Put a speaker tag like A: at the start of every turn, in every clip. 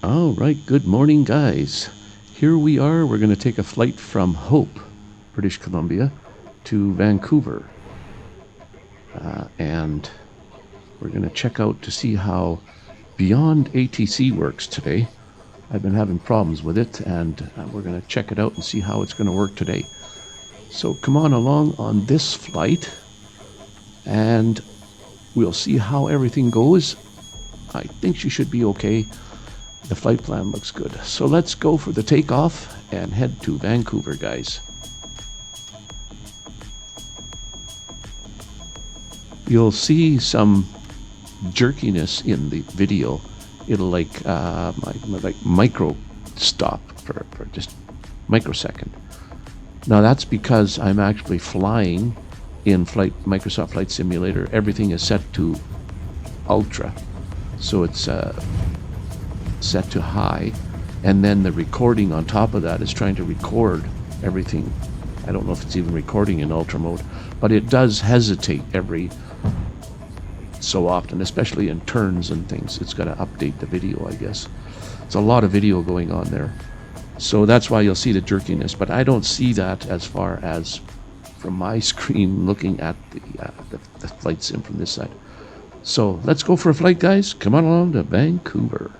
A: All right, good morning, guys. Here we are. We're going to take a flight from Hope, British Columbia, to Vancouver. And we're going to check out to see how Beyond ATC works today. I've been having problems with it, and we're going to check it out and see how it's going to work today. So come on along on this flight, and we'll see how everything goes. I think she should be okay. The flight plan looks good. So let's go for the takeoff and head to Vancouver, guys. You'll see some jerkiness in the video. It'll like micro stop for just microsecond. Now that's because I'm actually flying in Microsoft Flight Simulator. Everything is set to Ultra, so it's set to high, and then the recording on top of that is trying to record everything. I don't know if it's even recording in Ultra mode, but it does hesitate every so often, especially in turns and things. It's got to update the video, I guess. It's a lot of video going on there, so that's why you'll see the jerkiness, but I don't see that as far as from my screen looking at the flight sim from this side. So let's go for a flight, guys. Come on along to Vancouver.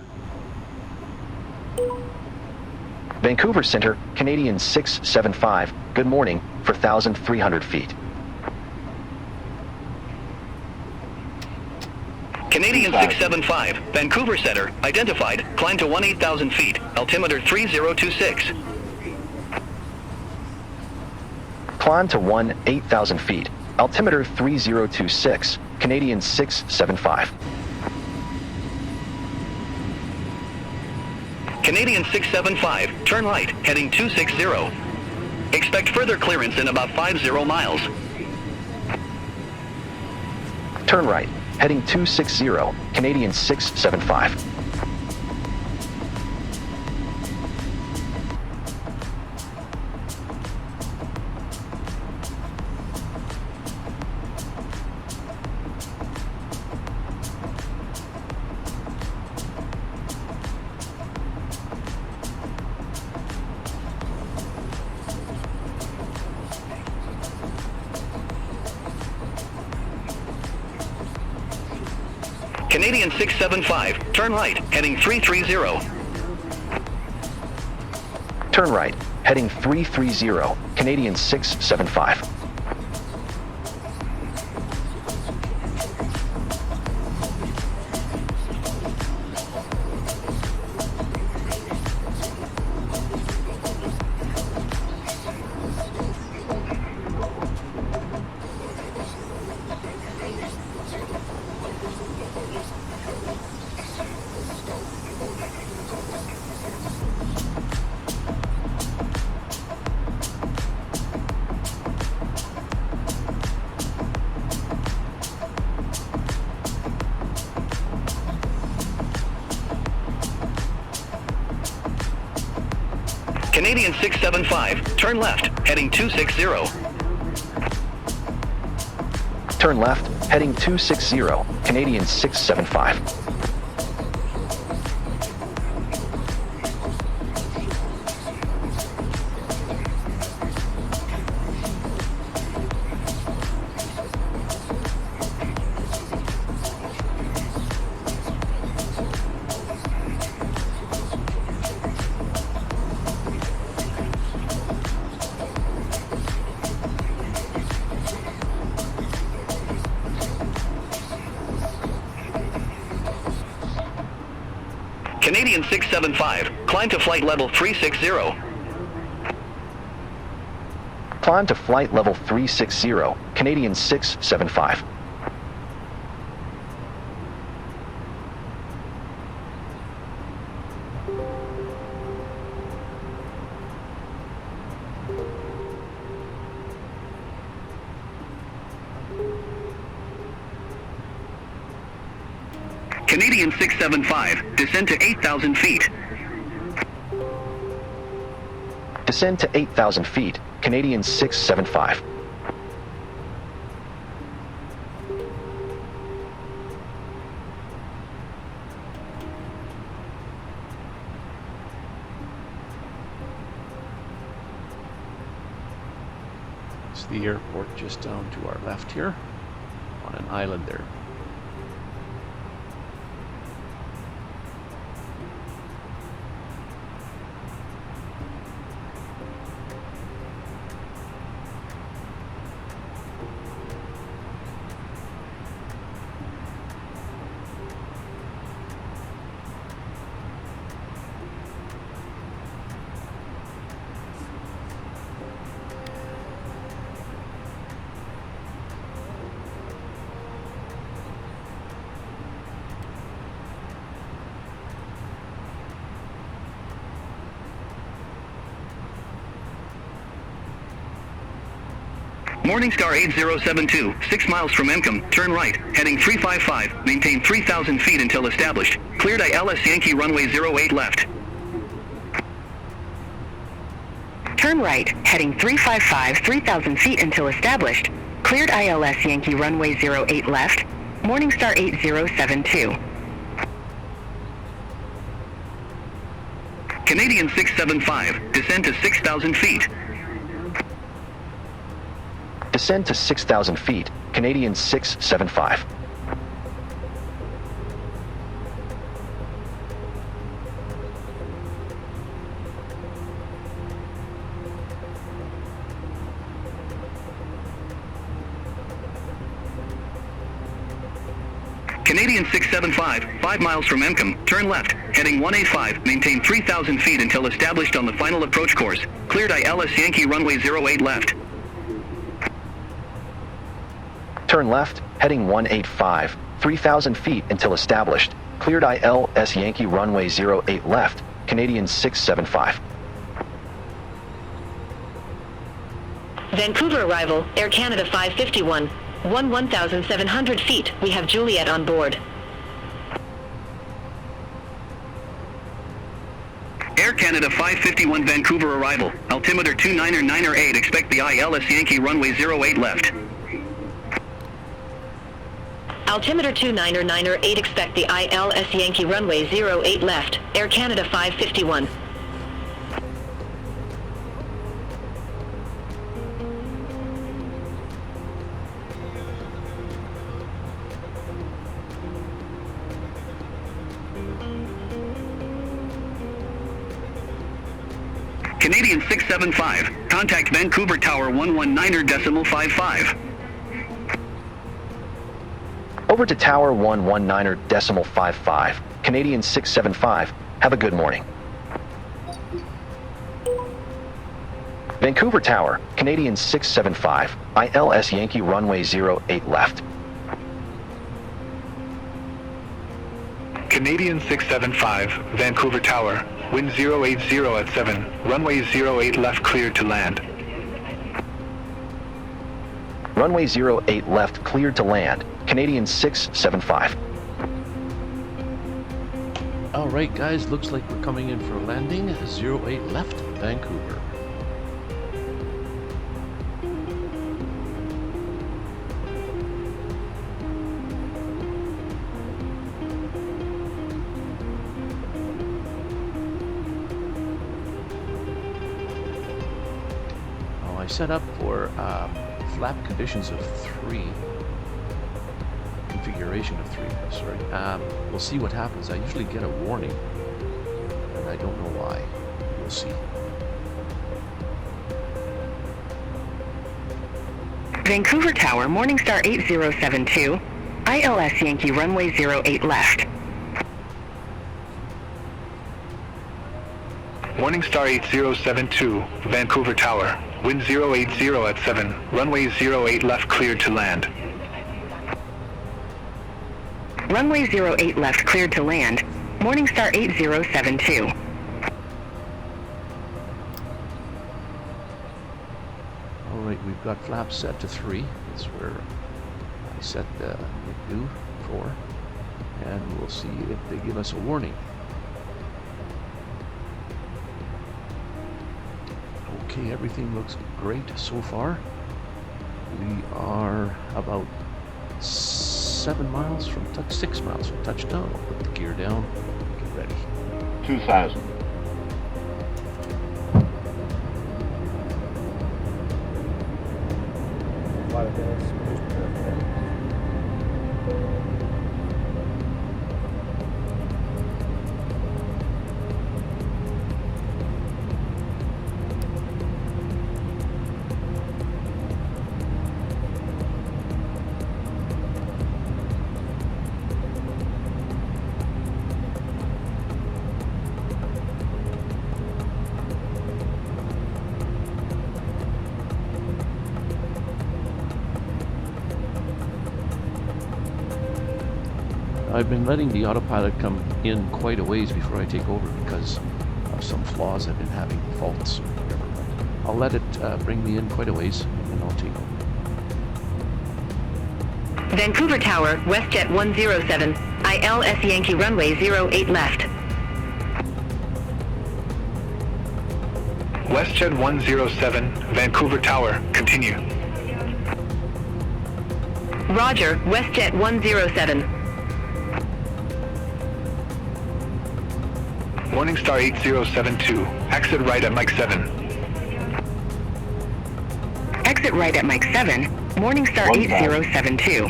B: Vancouver Center, Canadian 675, good morning, for 1,300 feet.
C: Canadian 675, Vancouver Center, identified, climb to 18,000 feet, altimeter 3026.
B: Climb to 18,000 feet, altimeter 3026, Canadian 675.
C: Canadian 675, turn right, heading 260. Expect further clearance in about 50 miles.
B: Turn right, heading 260, Canadian 675.
C: Canadian 675, turn right, heading 330.
B: Turn right, heading 330, Canadian 675.
C: Canadian 675, turn left, heading 260.
B: Turn left, heading 260, Canadian 675.
C: Canadian 675, climb to flight level 360.
B: Climb to flight level 360, Canadian 675.
C: Canadian 675, descend to 8,000 feet.
B: Descend to 8,000 feet, Canadian 675.
A: That's the airport just down to our left here, on an island there.
C: Morningstar 8072, 6 miles from Encom, turn right, heading 355, maintain 3,000 feet until established. Cleared ILS Yankee runway 08 left.
D: Turn right, heading 355, 3,000 feet until established. Cleared ILS Yankee runway 08 left. Morningstar 8072.
C: Canadian 675, descend to 6,000 feet.
B: Descend to 6,000 feet, Canadian 675.
C: Canadian 675, 5 miles from Encom, turn left, heading 185, maintain 3,000 feet until established on the final approach course. Cleared ILS Yankee runway 08 left.
B: Turn left, heading 185, 3,000 feet until established. Cleared ILS Yankee runway 08 left, Canadian 675.
D: Vancouver arrival, Air Canada 551. 1,700 feet. We have Juliet on board.
C: Air Canada 551 Vancouver arrival, altimeter 29908, expect the ILS Yankee runway 08 left.
D: Altimeter 29908, expect the ILS Yankee runway 08 left. Air Canada 551.
C: Canadian 675, contact Vancouver Tower 119.55.
B: Over to Tower 119.55, Canadian 675. Have a good morning. Vancouver Tower, Canadian 675, ILS Yankee runway 08 left.
E: Canadian 675, Vancouver Tower, wind 080 at 7, runway 08 left cleared to land.
B: Runway 08 left cleared to land, Canadian 675.
A: All right, guys, looks like we're coming in for a landing. 08 left, Vancouver. I set up for flap conditions of 3, configuration of 3, sorry. We'll see what happens. I usually get a warning, and I don't know why. We'll see.
D: Vancouver Tower, Morningstar 8072, ILS Yankee runway 08 left.
E: Morningstar 8072, Vancouver Tower, wind 080 at 7, runway 08 left cleared to land.
D: Runway 08 left cleared to land, Morningstar 8072.
A: All right, we've got flaps set to 3. That's where I set the do for, and we'll see if they give us a warning. Okay, everything looks great so far. We are about 7 miles from 6 miles from touchdown. I'll put the gear down. Get ready.
F: 2,000. lot of hills, so just be careful.
A: I've been letting the autopilot come in quite a ways before I take over because of some flaws I've been having, faults or whatever. But I'll let it bring me in quite a ways and I'll take over.
D: Vancouver Tower, WestJet 107, ILS Yankee runway 08 left.
E: WestJet 107, Vancouver Tower, continue.
D: Roger, WestJet 107.
E: Morningstar 8072, exit right at Mike 7.
D: Exit right at Mike 7, Morningstar 8072.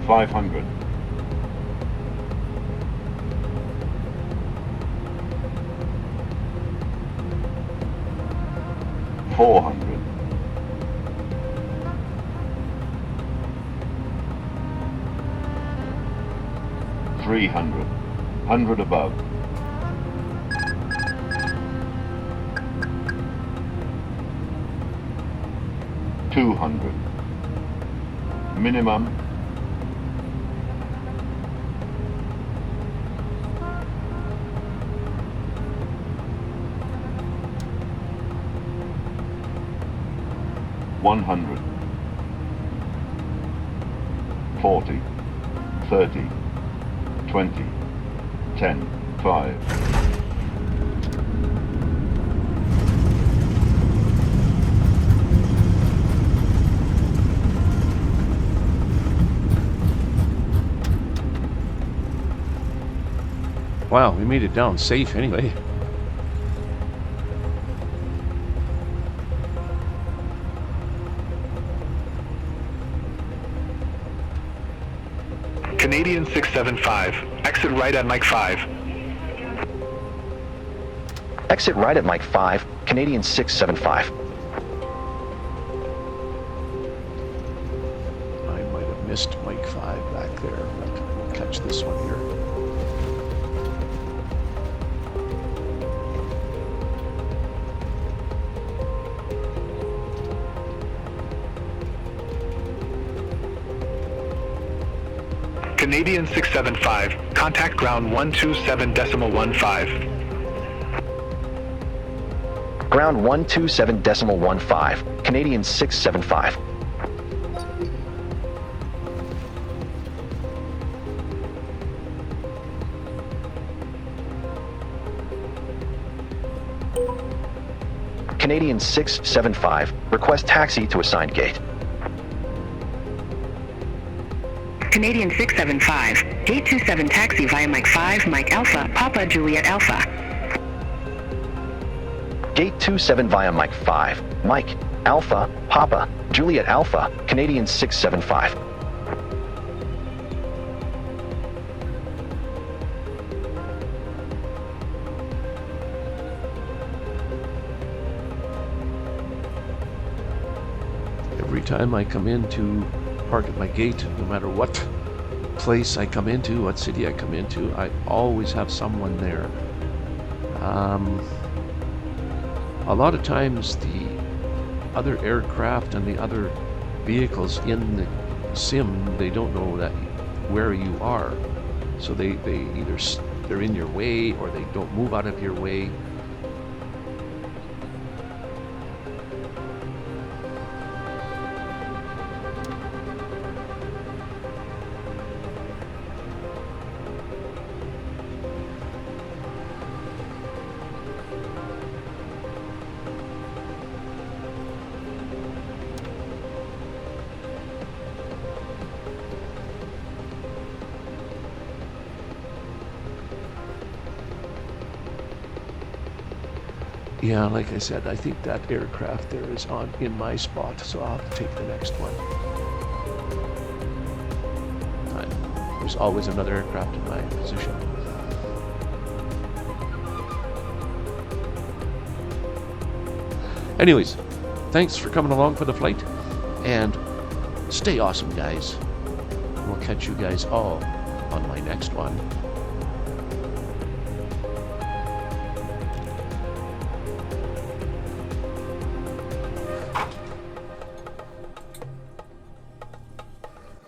G: $500. $400. $300. 100 above. $200. Minimum. $100. 40. 30. 20. 10. 5.
A: Wow, we made it down safe anyway.
E: Canadian 675, exit right at Mike 5.
B: Exit right at Mike 5, Canadian 675.
A: I might have missed Mike 5 back there, but we'll catch this one here.
E: Canadian 675, contact ground 127.15.
B: Ground 127.15, Canadian 675. Canadian 675, request taxi to assigned gate.
D: Canadian 675, gate 27 taxi via Mike 5, Mike Alpha, Papa Juliet Alpha.
B: Gate 27 via Mike 5, Mike, Alpha, Papa, Juliet Alpha, Canadian 675.
A: Every time I come into park at my gate, no matter what place I come into, what city I come into, I always have someone there. A lot of times the other aircraft and the other vehicles in the sim, they don't know that where you are. So they either they're in your way or they don't move out of your way. Yeah, like I said, I think that aircraft there is in my spot, so I'll have to take the next one. There's always another aircraft in my position. Anyways, thanks for coming along for the flight, and stay awesome, guys. We'll catch you guys all on my next one.